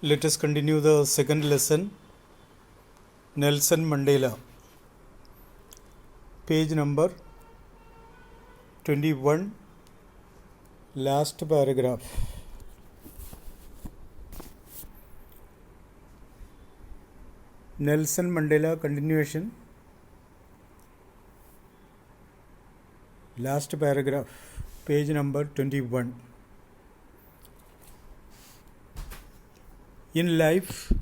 Let us continue the second lesson. Nelson Mandela. Page number 21, last paragraph. Nelson Mandela continuation. Last paragraph, page number 21. In life,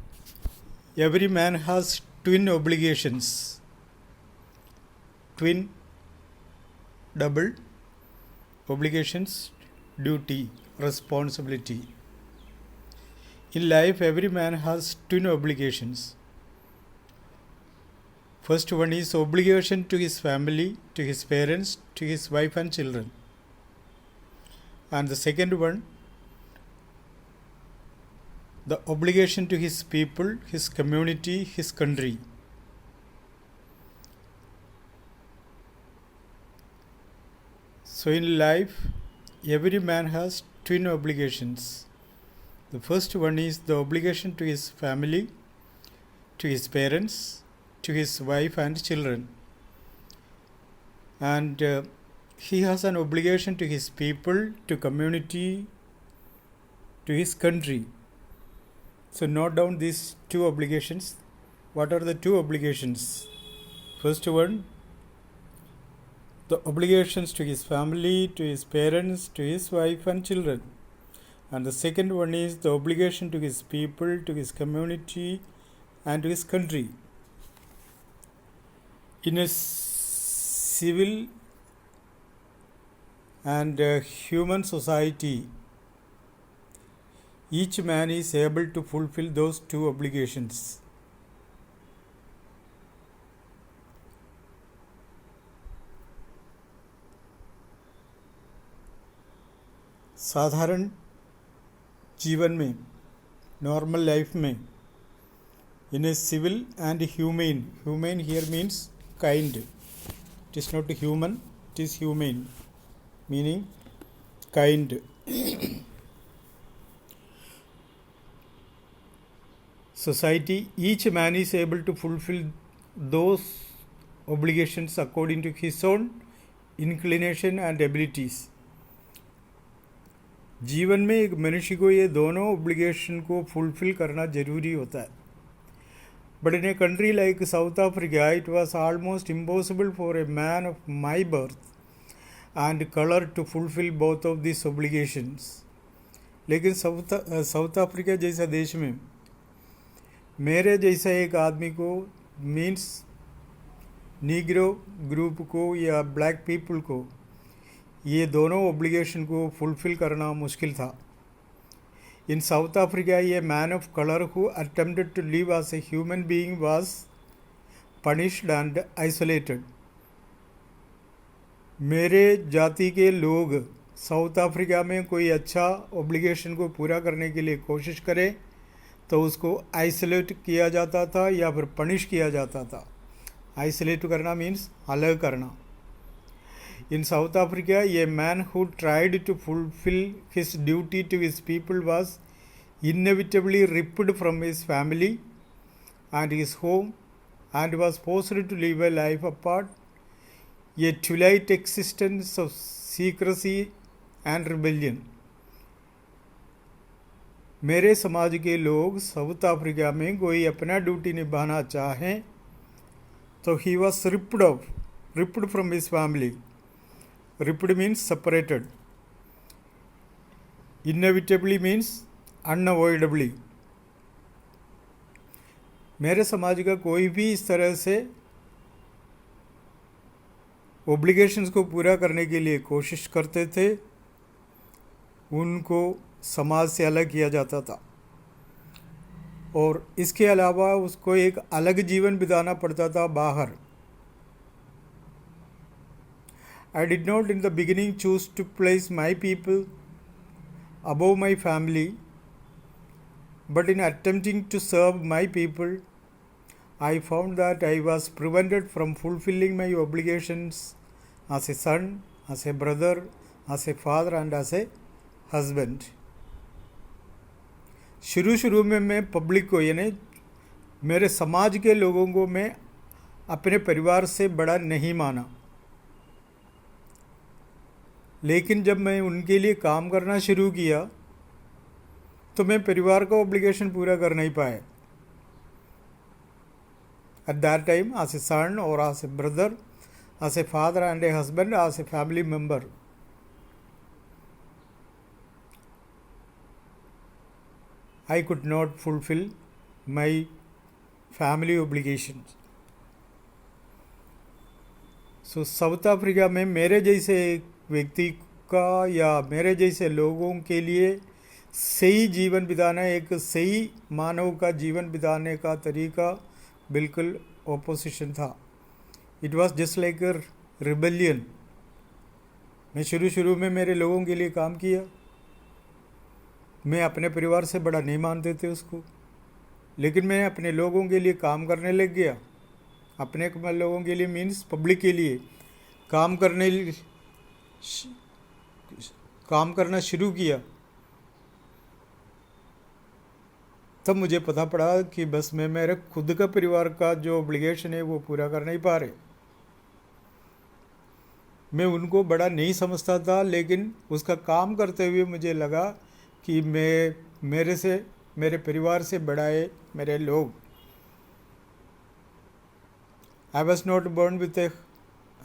every man has twin obligations. Twin, double, obligations, duty, responsibility. In life, every man has twin obligations. First one is obligation to his family, to his parents, to his wife and children. And the second one, the obligation to his people, his community, his country. So in life, every man has twin obligations. The first one is the obligation to his family, to his parents, to his wife and children. And he has an obligation to his people, to community, to his country. So note down these two obligations. What are the two obligations? First one, the obligations to his family, to his parents, to his wife and children. And the second one is the obligation to his people, to his community and to his country. In a civil and human society, each man is able to fulfill those two obligations. साधारण जीवन में, normal life में, in a civil and humane here means kind. It is not human, it is humane, meaning kind. Society, each man is able to fulfill those obligations according to his own inclination and abilities. जीवन में एक मनुष्य को ये दोनों obligation को fulfil करना जरूरी होता है. But in a country like South Africa, it was almost impossible for a man of my birth and color to fulfill both of these obligations. लेकिन साउथ अफ्रीका जैसा देश में मेरे जैसा एक आदमी को, मीन्स नीग्रो ग्रुप को या ब्लैक पीपल को, ये दोनों ऑब्लिगेशन को फुलफिल करना मुश्किल था. In South Africa, a man of color who attempted to live as a human being was punished and isolated. मेरे जाति के लोग साउथ अफ्रीका में कोई अच्छा ऑब्लिगेशन को पूरा करने के लिए कोशिश करे तो उसको आइसोलेट किया जाता था या फिर पनिश किया जाता था. आइसोलेट करना मीन्स अलग करना. In South Africa, a man who tried to fulfill his duty to his people was inevitably ripped from his family and his home and was forced to live a life apart, a twilight existence of secrecy and rebellion. मेरे समाज के लोग south Africa में कोई अपना duty निभाना चाहें तो he was ripped from his family. Ripped means separated. Inevitably means unavoidably. मेरे समाज का कोई भी इस तरह से ओब्लिगेशंस को पूरा करने के लिए कोशिश करते थे, उनको समाज से अलग किया जाता था और इसके अलावा उसको एक अलग जीवन बिताना पड़ता था बाहर. I did not in the beginning choose to place my people above my family, but in attempting to serve my people, I found that I was prevented from fulfilling my obligations as a son, as a brother, as a father and as a husband. शुरू में मैं public को यानी मेरे समाज के लोगों को मैं अपने परिवार से बड़ा नहीं माना, लेकिन जब मैं उनके लिए काम करना शुरू किया तो मैं परिवार का ऑब्लिगेशन पूरा कर नहीं पाया। At that time as a son और as a brother, as a father and a husband, as a family member, I could not fulfill my family obligations. So South Africa में मेरे जैसे एक व्यक्ति का या मेरे जैसे लोगों के लिए सही जीवन बिताना, एक सही मानव का जीवन बिताने का तरीका बिल्कुल ऑपोजिशन था। It was just like a rebellion. मैं शुरू में मेरे लोगों के लिए काम किया, मैं अपने परिवार से बड़ा नहीं मानते थे उसको, लेकिन मैं अपने लोगों के लिए काम करने लग गया। अपने लोगों के लिए मीन्स पब्लिक के लिए काम करना शुरू किया। तब मुझे पता पड़ा कि बस मैं मेरे खुद का परिवार का जो ऑब्लिगेशन है वो पूरा कर नहीं पा रहे। मैं उनको बड़ा नहीं समझता था, लेकिन उसका काम करते हुए मुझे लगा कि मेरे परिवार से बड़ा है मेरे लोग। I was not born with a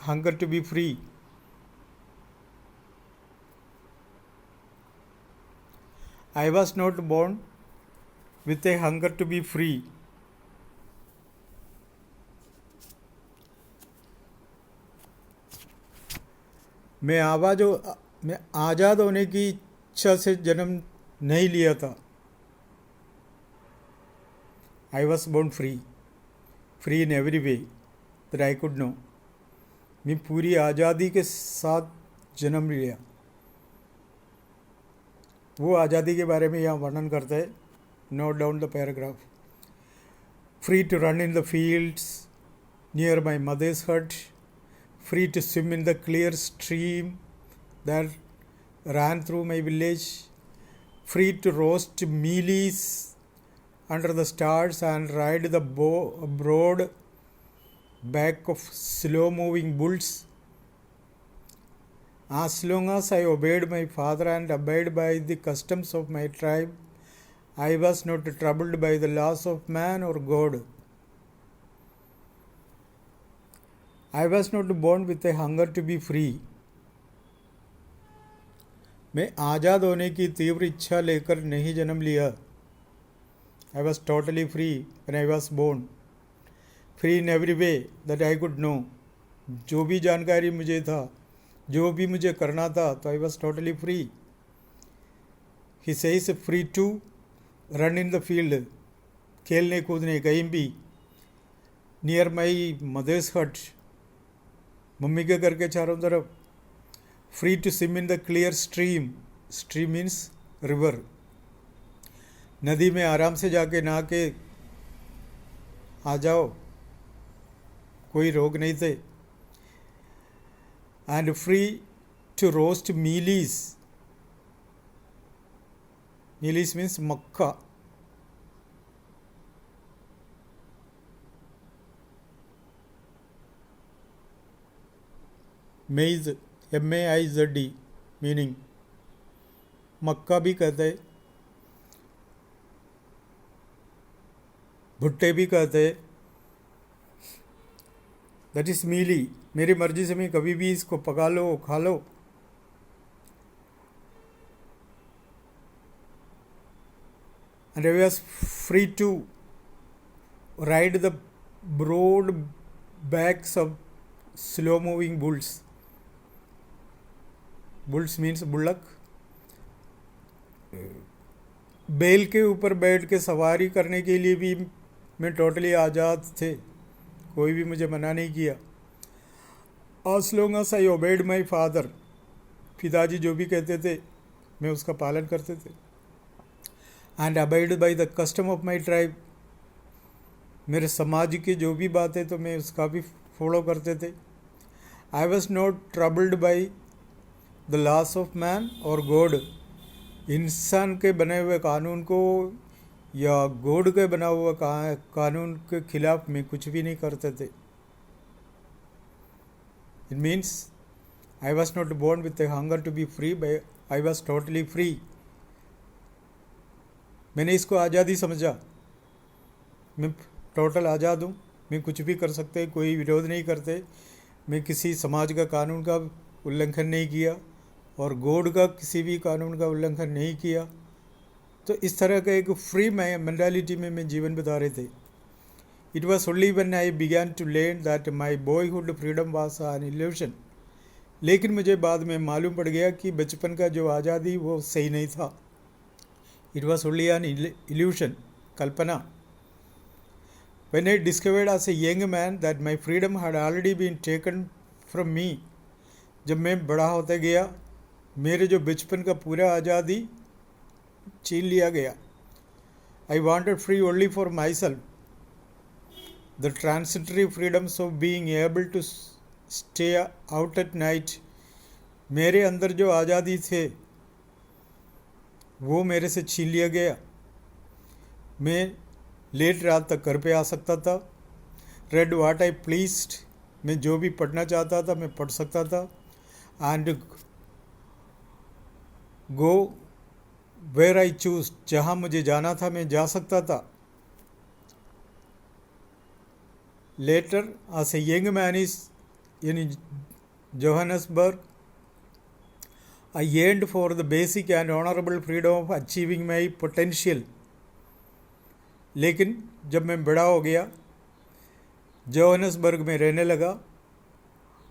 hunger to be free. I was not born with a hunger to be free. मैं आज़ाद होने की इच्छा से जन्म नहीं लिया था। I was born free in every way that I could know. मैं पूरी आज़ादी के साथ जन्म लिया। वो आज़ादी के बारे में यहाँ वर्णन करता है। Note down the paragraph. Free to run in the fields near my mother's hut, free to swim in the clear stream that ran through my village, free to roast mealies under the stars and ride the broad back of slow moving bulls. As long as I obeyed my father and abided by the customs of my tribe, I was not troubled by the laws of man or God. I was not born with a hunger to be free. मैं आज़ाद होने की तीव्र इच्छा लेकर नहीं जन्म लिया। I was totally free when I was born, free in every way that I could know. जो भी जानकारी मुझे था, जो भी मुझे करना था, तो I was totally free. He says free to run in the field, खेलने कूदने कहीं भी। Near my mother's hut, mummy के घर के चारों तरफ। Free to swim in the clear stream means river, नदी में आराम से जाके नहा के आ जाओ, कोई रोक नहीं थे। And free to roast mealies means मक्का। मेज MAIZD मीनिंग मक्का भी कहते, भुट्टे भी कहते। That is mealie. मेरी मर्जी से मैं कभी भी इसको पका लो, खा लो। And I was free to ride the broad backs of slow moving bulls. Bulls means bullock. बैल के ऊपर बैठ के सवारी करने के लिए भी मैं टोटली आज़ाद थे, कोई भी मुझे मना नहीं किया। as long as I obeyed my father, पिताजी जो भी कहते थे मैं उसका पालन करते थे। and abide by the custom of my tribe, मेरे समाज की जो भी बातें तो मैं उसका भी फॉलो करते थे। I was not troubled by the laws of man or God, इंसान के बने हुए कानून को या गॉड के बना हुआ कानून के खिलाफ में कुछ भी नहीं करते थे. It means I was not born with a hunger to be free, I was totally free. मैंने इसको आज़ादी समझा. मैं टोटल आज़ाद हूँ, मैं कुछ भी कर सकते, कोई विरोध नहीं करते. मैं किसी समाज का कानून का उल्लंघन नहीं किया और गॉड का किसी भी कानून का उल्लंघन नहीं किया. तो इस तरह का एक फ्री मेंटालिटी में मैं जीवन बिता रहे थे. It was only when I began to learn that my boyhood freedom was an illusion. लेकिन मुझे बाद में मालूम पड़ गया कि बचपन का जो आज़ादी वो सही नहीं था. It was only an illusion, Kalpana. When I discovered as a young man that my freedom had already been taken from me, जब मैं बड़ा होते गया मेरे जो बचपन का पूरा आज़ादी छीन लिया गया. I wanted free only for myself. The transitory freedoms of being able to stay out at night, मेरे अंदर जो आज़ादी थे वो मेरे से छीन लिया गया. मैं लेट रात तक घर पे आ सकता था. रेड वाट आई प्लीज्ड, मैं जो भी पढ़ना चाहता था मैं पढ़ सकता था. And go where I choose, जहाँ मुझे जाना था मैं जा सकता था. Later as a young man is in Johannesburg, I yearned for the basic and honorable freedom of achieving my potential. लेकिन जब मैं बड़ा हो गया, जोहानसबर्ग में रहने लगा,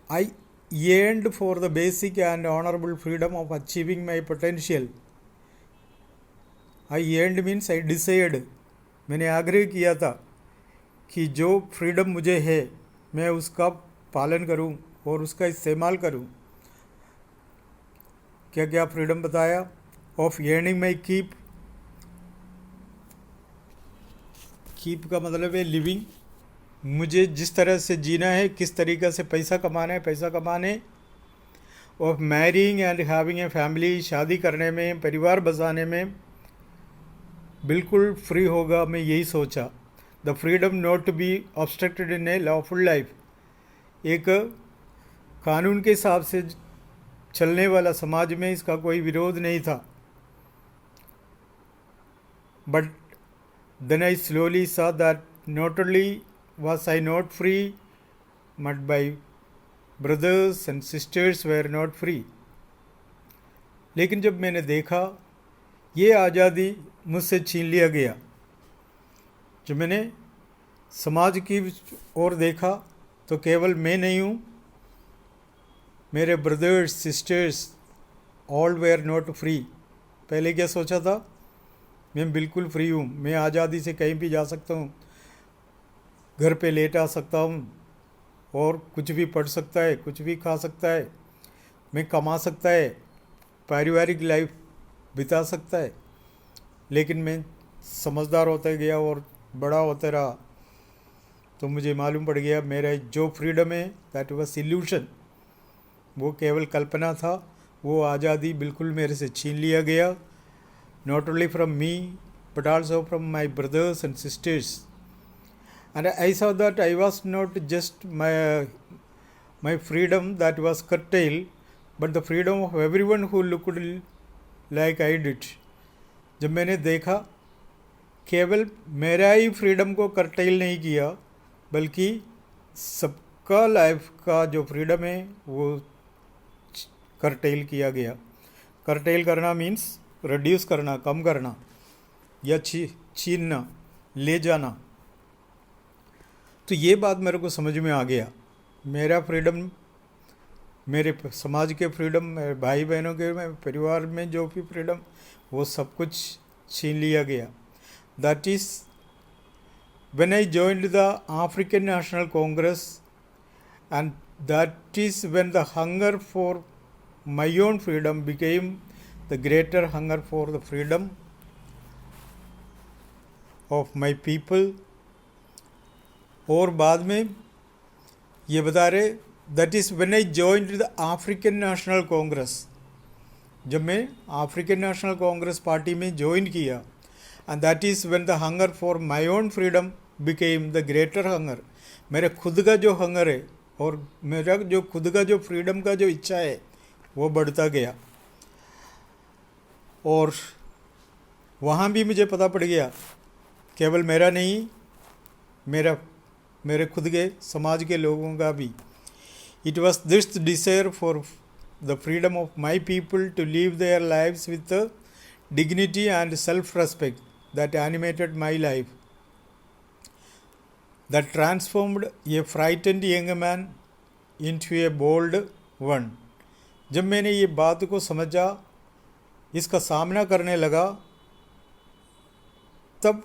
आई yearned for the basic and honorable freedom of achieving my potential. I yearned means I desired, मैंने आग्रह किया था कि जो फ्रीडम मुझे है मैं उसका पालन करूं और उसका इस्तेमाल करूं. क्या क्या फ्रीडम बताया? Of yearning my keep. Keep का मतलब है लिविंग. मुझे जिस तरह से जीना है, किस तरीक़े से पैसा कमाना है, पैसा कमाने. Of marrying and having a family, शादी करने में, परिवार बसाने में बिल्कुल फ्री होगा, मैं यही सोचा. The freedom not to be obstructed in a lawful life, एक कानून के हिसाब से चलने वाला समाज में इसका कोई विरोध नहीं था. But then I slowly saw that not only was I not free, but my brothers and sisters were not free. लेकिन जब मैंने देखा ये आज़ादी मुझसे छीन लिया गया, जब मैंने समाज की ओर देखा तो केवल मैं नहीं हूँ, मेरे brothers sisters all were not free. पहले क्या सोचा था? मैं बिल्कुल फ्री हूँ, मैं आज़ादी से कहीं भी जा सकता हूँ, घर पे लेट आ सकता हूँ और कुछ भी पढ़ सकता है, कुछ भी खा सकता है, मैं कमा सकता है, पारिवारिक लाइफ बिता सकता है. लेकिन मैं समझदार होता गया और बड़ा होता रहा तो मुझे मालूम पड़ गया मेरा जो फ्रीडम है दैट वाज इल्यूशन, वो केवल कल्पना था. वो आज़ादी बिल्कुल मेरे से छीन लिया गया. Not only from me but also from my brothers and sisters. And I saw that I was not just my freedom that was curtailed, but the freedom of everyone who looked like I did. जब मैंने देखा केवल मेरा ही freedom को cartel नहीं किया, बल्कि सबका लाइफ का जो फ्रीडम है वो कर्टेल किया गया. कर्टेल करना मीन्स रिड्यूस करना, कम करना या छीनना, ले जाना. तो ये बात मेरे को समझ में आ गया. मेरा फ्रीडम, मेरे समाज के फ्रीडम, मेरे भाई बहनों के, मेरे परिवार में जो भी फ्रीडम, वो सब कुछ छीन लिया गया. That is when I joined the African national Congress, and that is when the hunger for my own freedom became the greater hunger for the freedom of my people. और बाद में ये बता रहे that is when I joined the African national Congress. जब मैं African national Congress party में join किया, and that is when the hunger for my own freedom became the greater hunger. मेरे खुद का जो हंगर है और मेरा जो खुद का जो फ्रीडम का जो इच्छा है वो बढ़ता गया। और वहाँ भी मुझे पता पड़ गया केवल मेरा नहीं, मेरे खुद के समाज के लोगों का भी। It was this desire for the freedom of my people to live their lives with dignity and self-respect that animated my life, that transformed a frightened young man into a bold one। जब मैंने ये बात को समझा, इसका सामना करने लगा, तब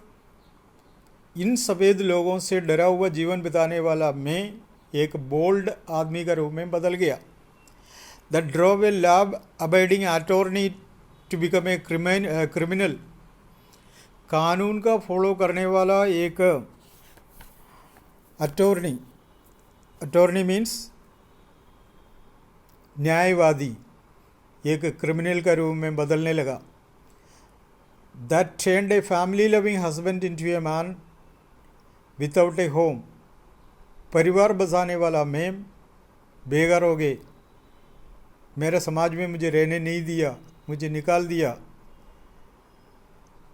इन सफ़ेद लोगों से डरा हुआ जीवन बिताने वाला मैं एक बोल्ड आदमी का रूप में बदल गया। That drove a law abiding attorney to become a criminal. कानून का फॉलो करने वाला एक अटॉर्नी मीन्स न्यायवादी, एक क्रिमिनल का रूप में बदलने लगा। That trend a family loving husband into a man without A home. परिवार बसाने वाला मैं बेघर हो गए। मेरे समाज में मुझे रहने नहीं दिया, मुझे निकाल दिया।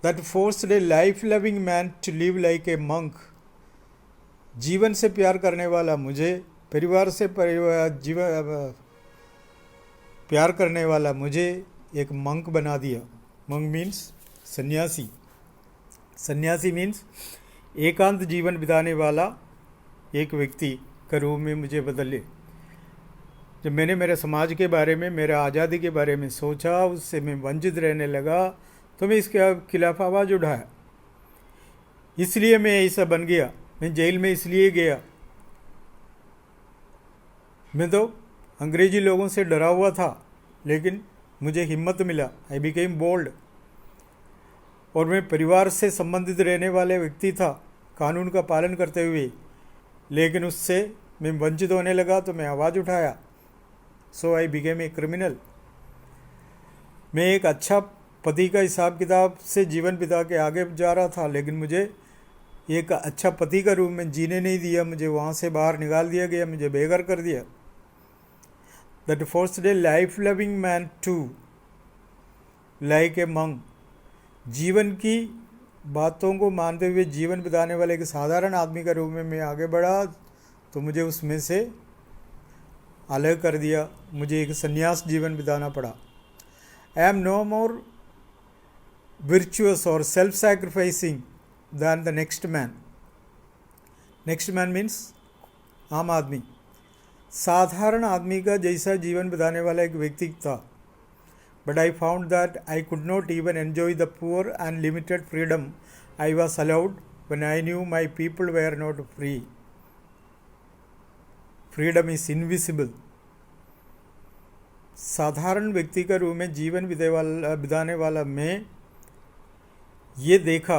That forced a life loving man to live like a monk. जीवन से प्यार करने वाला मुझे, परिवार से प्यार करने वाला मुझे एक मंक बना दिया। मंक मीन्स सन्यासी। सन्यासी मीन्स एकांत जीवन बिताने वाला एक व्यक्ति का रूप में मुझे बदले। जब मैंने मेरे समाज के बारे में, मेरे आज़ादी के बारे में सोचा, उससे मैं वंचित रहने लगा, तो मैं इसके खिलाफ आवाज़ उठाया। इसलिए मैं ऐसा बन गया। मैं जेल में इसलिए गया, मैं तो अंग्रेजी लोगों से डरा हुआ था, लेकिन मुझे हिम्मत मिला। I became bold. और मैं परिवार से संबंधित रहने वाले व्यक्ति था, कानून का पालन करते हुए, लेकिन उससे मैं वंचित होने लगा, तो मैं आवाज़ उठाया। सो आई बिकेम ए क्रिमिनल। मैं एक अच्छा पति का हिसाब किताब से जीवन बिता के आगे जा रहा था, लेकिन मुझे एक अच्छा पति का रूप में जीने नहीं दिया। मुझे वहाँ से बाहर निकाल दिया गया, मुझे बेघर कर दिया। That forced a life loving man to like a monk. जीवन की बातों को मानते हुए जीवन बिताने वाले एक साधारण आदमी का रूप में मैं आगे बढ़ा, तो मुझे उसमें से अलग कर दिया। मुझे एक संन्यास जीवन बिताना पड़ा। I am no more virtuous or self-sacrificing than the next man. Next man means आम आदमी, साधारण आदमी का जैसा जीवन बिताने वाला एक व्यक्ति था। But I found that I could not even enjoy the poor and limited freedom I was allowed when I knew my people were not free. Freedom is invisible. साधारण व्यक्ति का रूप में जीवन बिताने वाला मैं ये देखा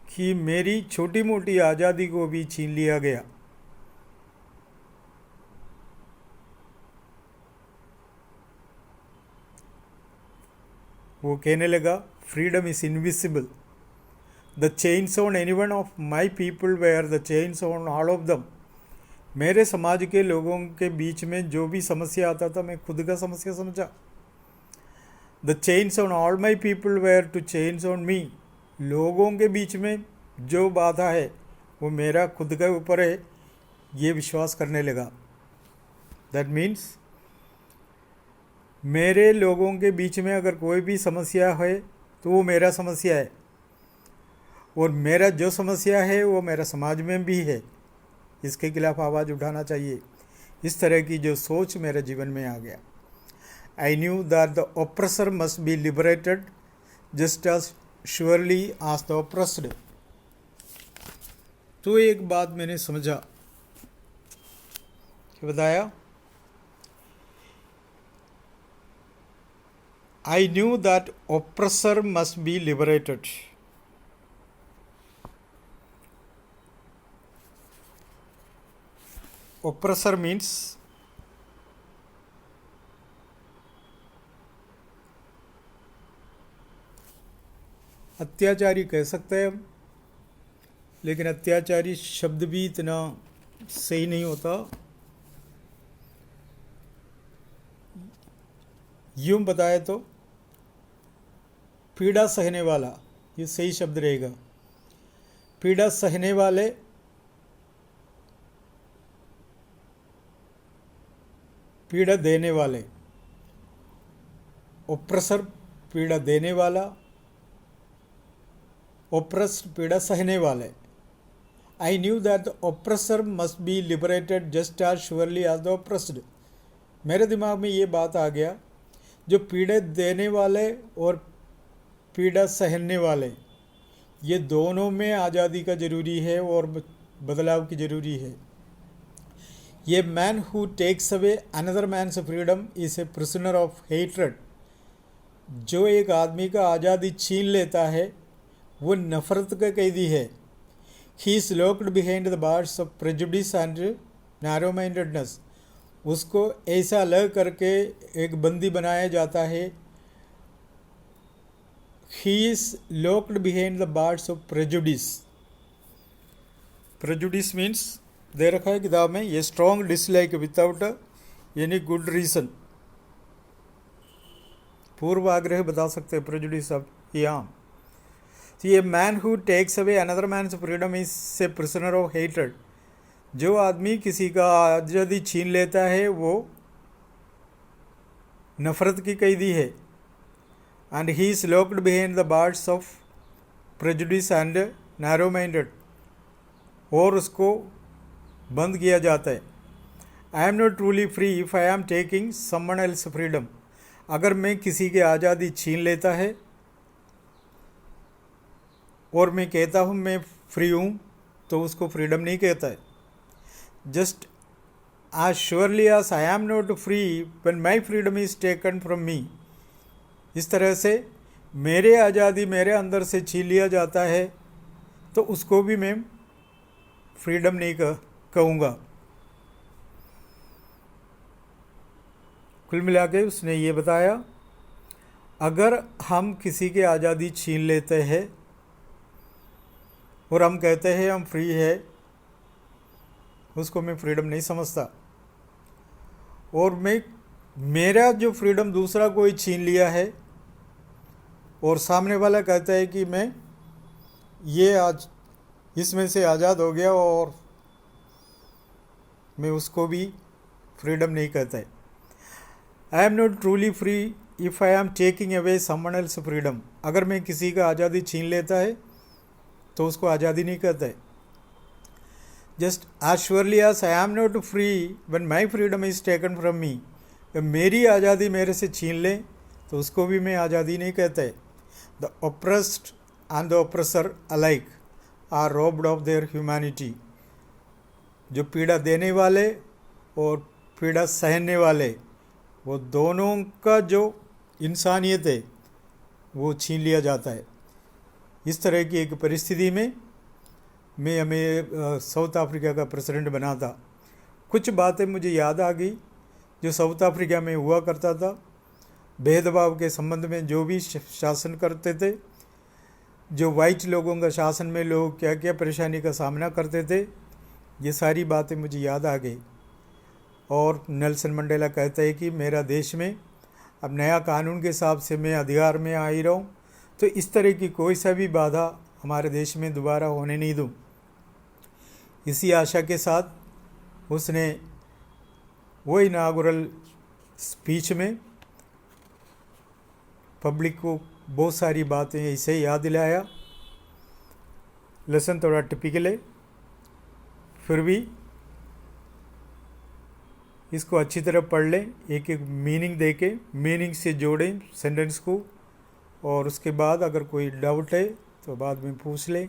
कि मेरी छोटी मोटी आज़ादी को भी छीन लिया गया। वो कहने लगा, freedom is invisible. The chains on any one of my people were the chains on all of them. मेरे समाज के लोगों के बीच में जो भी समस्या आता था, मैं खुद का समस्या समझा। The chains on all my people were to chains on me. लोगों के बीच में जो बाधा है वो मेरा खुद के ऊपर है, ये विश्वास करने लगा। दैट मीन्स मेरे लोगों के बीच में अगर कोई भी समस्या है तो वो मेरा समस्या है, और मेरा जो समस्या है वो मेरा समाज में भी है। इसके खिलाफ आवाज़ उठाना चाहिए। इस तरह की जो सोच मेरे जीवन में आ गया। I knew that the oppressor must be liberated just as surely as the oppressed. तो एक बात मैंने समझा कि बताया, I knew that oppressor must be liberated. Oppressor means अत्याचारी कह सकते हैं हम, लेकिन अत्याचारी शब्द भी इतना सही नहीं होता। यूं बताए तो पीड़ा सहने वाला, ये सही शब्द रहेगा। पीड़ा सहने वाले, पीड़ा देने वाले, ओप्रेसर पीड़ा देने वाला, ओप्रेस्ड पीड़ा सहने वाले। I knew that the oppressor must be liberated just as surely as the oppressed. मेरे दिमाग में ये बात आ गया, जो पीड़ा देने वाले और पीड़ा सहने वाले, ये दोनों में आज़ादी का ज़रूरी है और बदलाव की ज़रूरी है। ये man who takes away another man's freedom is a prisoner of hatred. जो एक आदमी का आज़ादी छीन लेता है वो नफ़रत का कैदी है। He is locked behind the bars of prejudice and narrow mindedness. उसको ऐसा अलग करके एक बंदी बनाया जाता है। He is locked behind the bars of prejudice. Prejudice means दे रखा है किताब में, a strong dislike without any good reason. पूर्व आग्रह बता सकते हैं प्रेजुडिस अब यहाँ। A man who takes away another man's freedom is a prisoner of hatred. जो आदमी किसी का आज़ादी छीन लेता है वो नफ़रत की कैदी है। And he is locked behind the bars of prejudice and narrow minded, और उसको बंद किया जाता है। I am not truly free if I am taking someone else freedom. अगर मैं किसी की आज़ादी छीन लेता है और मैं कहता हूँ मैं फ्री हूँ, तो उसको फ्रीडम नहीं कहता है। Just as surely as I am not free when my freedom is taken from me। इस तरह से मेरे आज़ादी मेरे अंदर से छीन लिया जाता है तो उसको भी मैं फ्रीडम नहीं कहूँगा। कुल मिला के उसने ये बताया, अगर हम किसी की आज़ादी छीन लेते हैं और हम कहते हैं हम फ्री है, उसको मैं फ्रीडम नहीं समझता। और मेरा जो फ्रीडम दूसरा कोई छीन लिया है और सामने वाला कहता है कि मैं ये आज इसमें से आज़ाद हो गया, और मैं उसको भी फ्रीडम नहीं कहता है। I am not truly free if I am taking away someone else freedom. अगर मैं किसी का आज़ादी छीन लेता है तो उसको आज़ादी नहीं कहता है। Just as surely as I am not free when my freedom is taken from me। मेरी आज़ादी मेरे से छीन लें तो उसको भी मैं आज़ादी नहीं कहता है। The oppressed and the oppressor alike are robbed of their humanity। जो पीड़ा देने वाले और पीड़ा सहने वाले, वो दोनों का जो इंसानियत है वो छीन लिया जाता है। इस तरह की एक परिस्थिति में मैं हमें साउथ अफ्रीका का प्रेसिडेंट बना था। कुछ बातें मुझे याद आ गई जो साउथ अफ्रीका में हुआ करता था। भेदभाव के संबंध में जो भी शासन करते थे, जो वाइट लोगों का शासन में लोग क्या क्या परेशानी का सामना करते थे, ये सारी बातें मुझे याद आ गई। और नेल्सन मंडेला कहता है कि मेरा देश में अब नया कानून के हिसाब से मैं अधिकार में आ ही रहा हूँ, तो इस तरह की कोई सा भी बाधा हमारे देश में दोबारा होने नहीं दूँ। इसी आशा के साथ उसने वो इनागुरल स्पीच में पब्लिक को बहुत सारी बातें ऐसे याद दिलाया। लेसन थोड़ा टिपिकल है, फिर भी इसको अच्छी तरह पढ़ लें, एक एक मीनिंग दे के मीनिंग से जोड़ें सेंटेंस को, और उसके बाद अगर कोई डाउट है तो बाद में पूछ लें।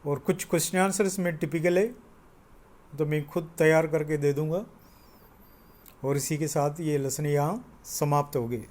और कुछ क्वेश्चन आंसर्स में टिपिकल है तो मैं खुद तैयार करके दे दूंगा। और इसी के साथ ये लेसन यहाँ समाप्त हो गए।